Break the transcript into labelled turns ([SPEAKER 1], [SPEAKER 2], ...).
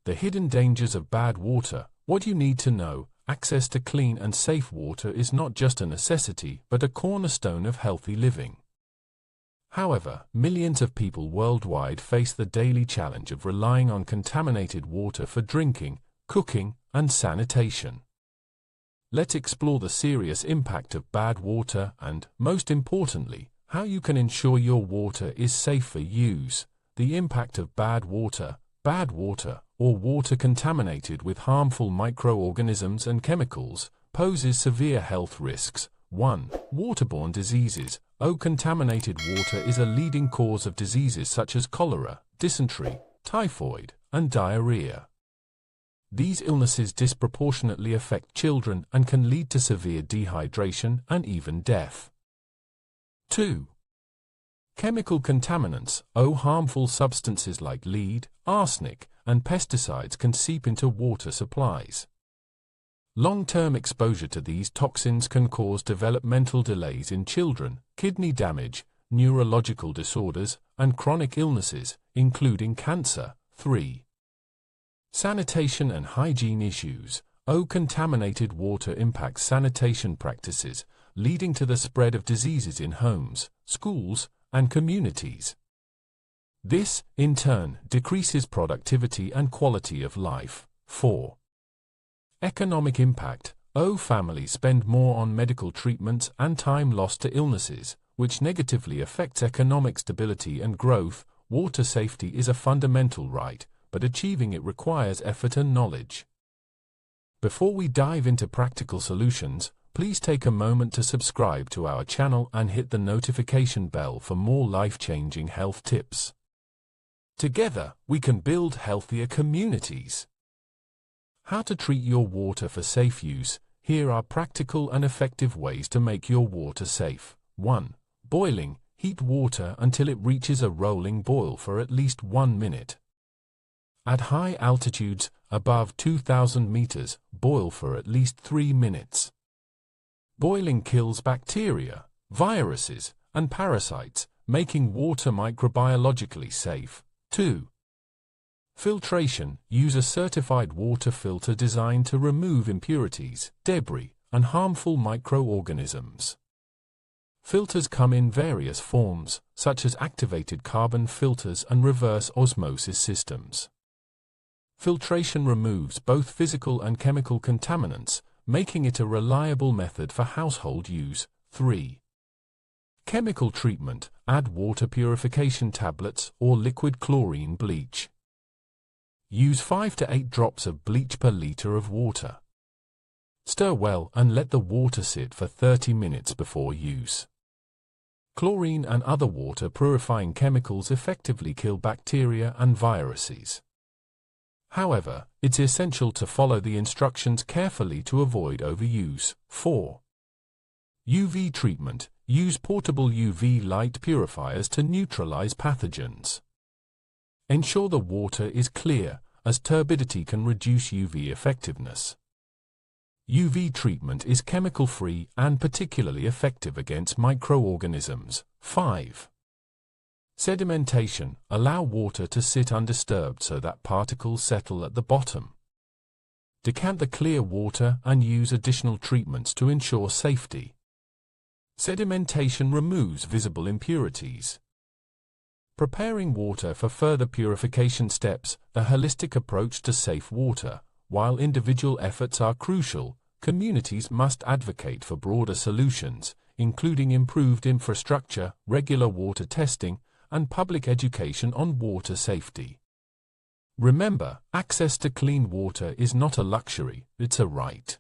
[SPEAKER 1] The hidden dangers of bad water. What you need to know. Access to clean and safe water is not just a necessity, but a cornerstone of healthy living. However, millions of people worldwide face the daily challenge of relying on contaminated water for drinking, cooking, and sanitation. Let's explore the serious impact of bad water and, most importantly, how you can ensure your water is safe for use. The impact of bad water, or water contaminated with harmful microorganisms and chemicals, poses severe health risks. 1. Waterborne diseases. Contaminated water is a leading cause of diseases such as cholera, dysentery, typhoid, and diarrhea. These illnesses disproportionately affect children and can lead to severe dehydration and even death. 2. Chemical contaminants. Harmful substances like lead, arsenic, and pesticides can seep into water supplies. Long-term exposure to these toxins can cause developmental delays in children, kidney damage, neurological disorders, and chronic illnesses, including cancer. 3. Sanitation and hygiene issues. Contaminated water impacts sanitation practices, leading to the spread of diseases in homes, schools, and communities. This, in turn, decreases productivity and quality of life. 4. Economic impact. Families spend more on medical treatments and time lost to illnesses, which negatively affects economic stability and growth. Water safety is a fundamental right, but achieving it requires effort and knowledge. Before we dive into practical solutions, please take a moment to subscribe to our channel and hit the notification bell for more life-changing health tips. Together, we can build healthier communities. How to treat your water for safe use. Here are practical and effective ways to make your water safe. 1. Boiling. Heat water until it reaches a rolling boil for at least 1 minute. At high altitudes, above 2,000 meters, boil for at least 3 minutes. Boiling kills bacteria, viruses, and parasites, making water microbiologically safe. 2. Filtration. Use a certified water filter designed to remove impurities, debris, and harmful microorganisms. Filters come in various forms, such as activated carbon filters and reverse osmosis systems. Filtration removes both physical and chemical contaminants, making it a reliable method for household use. 3. Chemical treatment. Add water purification tablets or liquid chlorine bleach. Use 5 to 8 drops of bleach per liter of water. Stir well and let the water sit for 30 minutes before use. Chlorine and other water purifying chemicals effectively kill bacteria and viruses. However, it's essential to follow the instructions carefully to avoid overuse. 4. UV treatment. Use portable UV light purifiers to neutralize pathogens. Ensure the water is clear, as turbidity can reduce UV effectiveness. UV treatment is chemical-free and particularly effective against microorganisms. 5. Sedimentation. Allow water to sit undisturbed so that particles settle at the bottom. Decant the clear water and use additional treatments to ensure safety. Sedimentation removes visible impurities. Preparing water for further purification steps. A holistic approach to safe water. While individual efforts are crucial, communities must advocate for broader solutions, including improved infrastructure, regular water testing, and public education on water safety. Remember, access to clean water is not a luxury, it's a right.